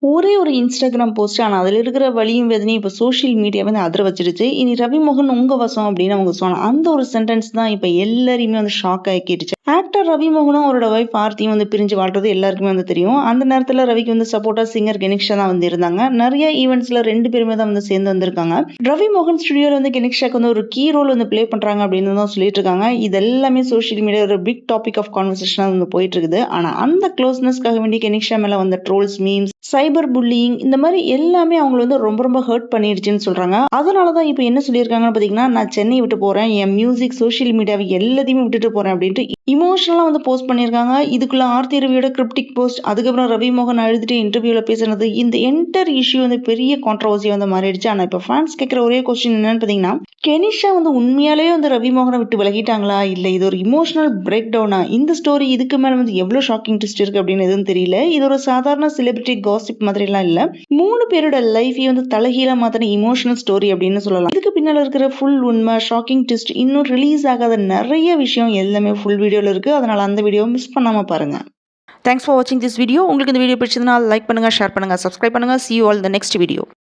ஒரே ஒரு Instagram post. ஆனா, அதுல இருக்கிற வலியும் வேதனையும் இப்ப சோசியல் மீடியா வந்து அதிர வச்சுடுச்சு. "இனி ரவிமோகன் உங்க வசம்" அப்படின்னு அவங்க சொன்னாங்க. அந்த ஒரு சென்டென்ஸ் தான் இப்ப எல்லாரையுமே வந்து ஷாக் ஆக்கிடுச்சு. ஆக்டர் ரவிமோகனும் அவரோட வைஃப் ஆர்த்தியும் வந்து பிரிஞ்சு வாழ்றது எல்லாருக்குமே வந்து தெரியும். அந்த நேரத்துல ரவிக்கு வந்து சப்போர்ட்டா சிங்கர் கணேஷா தான் வந்து இருந்தாங்க. நெறைய ஈவென்ட்ஸ்ல 2 பேருமே தான் வந்து சேர்ந்து வந்திருக்காங்க. ரவிமோகன் ஸ்டுடியோல வந்து கணேஷாக்கு வந்து ஒரு கீ ரோல் வந்து ப்ளே பண்றாங்க அப்படின்னு தான் சொல்லிட்டு இருக்காங்க. இது எல்லாமே சோசியல் மீடியா ஒரு பிக் டாபிக் ஆஃப் கான்வர்சேஷனா வந்து போயிட்டு இருக்குது. ஆனா அந்த க்ளோஸ்னஸ்க்காக வேண்டி கணேஷா மேல வந்த ட்ரோல்ஸ், மீம்ஸ், சைபர் புல்லியிங் இந்த மாதிரி எல்லாமே அவங்கள வந்து ரொம்ப ரொம்ப ஹர்ட் பண்ணிடுச்சுன்னு சொல்றாங்க. அதனாலதான் இப்ப என்ன சொல்லியிருக்காங்கன்னு பாத்தீங்கன்னா, நான் சென்னை விட்டு போறேன், என் மியூசிக், சோசியல் மீடியாவை எல்லாத்தையுமே விட்டுட்டு போறேன் அப்படின்ட்டு இமோஷனலா வந்து போஸ்ட் பண்ணியிருக்காங்க. இதுக்குள்ள ஆர்த்தி ரவியோட கிரிப்டிக் போஸ்ட், அதுக்கப்புறம் ரவிமோகன் அழுதுட்டு இன்டர்வியூல பேசுனது, இந்த என்டர் இஷ்யூ வந்து பெரிய கான்ட்ரவர்சியா வந்து மாறிடுச்சு. ஆனா இப்ப ஃபேன்ஸ் கேட்கிற ஒரே கொஸ்டின் என்னன்னு பாத்தீங்கன்னா, கெனிஷா வந்து உண்மையாலேயே வந்து ரவிமோகனை விட்டு விலகிட்டாங்களா, இல்ல இது ஒரு இமோஷனல் பிரேக் டவுனா? இந்த ஸ்டோரி இதுக்கு மேல வந்து எவ்வளவு ஷாக்கிங் ட்விஸ்ட் இருக்கு அப்படின்னு எதுவும் தெரியல. இது ஒரு சாதாரண செலிபிரிட்டி காசிப் மாதிரி எல்லாம் இல்ல. 3 பேரோட லைஃபையும் வந்து தலைகீழா மாத்தின இமோஷனல் ஸ்டோரி அப்படின்னு சொல்லலாம். இதுக்கு பின்னால இருக்கிற ஃபுல் உண்மை, ஷாக்கிங் ட்விஸ்ட், இன்னும் ரிலீஸ் ஆகாத நிறைய விஷயம் எல்லாமே ஃபுல் வீடியோல இருக்கு. அதனால அந்த வீடியோ மிஸ் பண்ணாம பாருங்க. தேங்க்ஸ் ஃபார் வாட்சிங் திஸ் வீடியோ. உங்களுக்கு இந்த வீடியோ பிடிச்சதுன்னா லைக் பண்ணுங்க, ஷேர் பண்ணுங்க, சப்ஸ்கிரைப் பண்ணுங்க. See you all in the next video.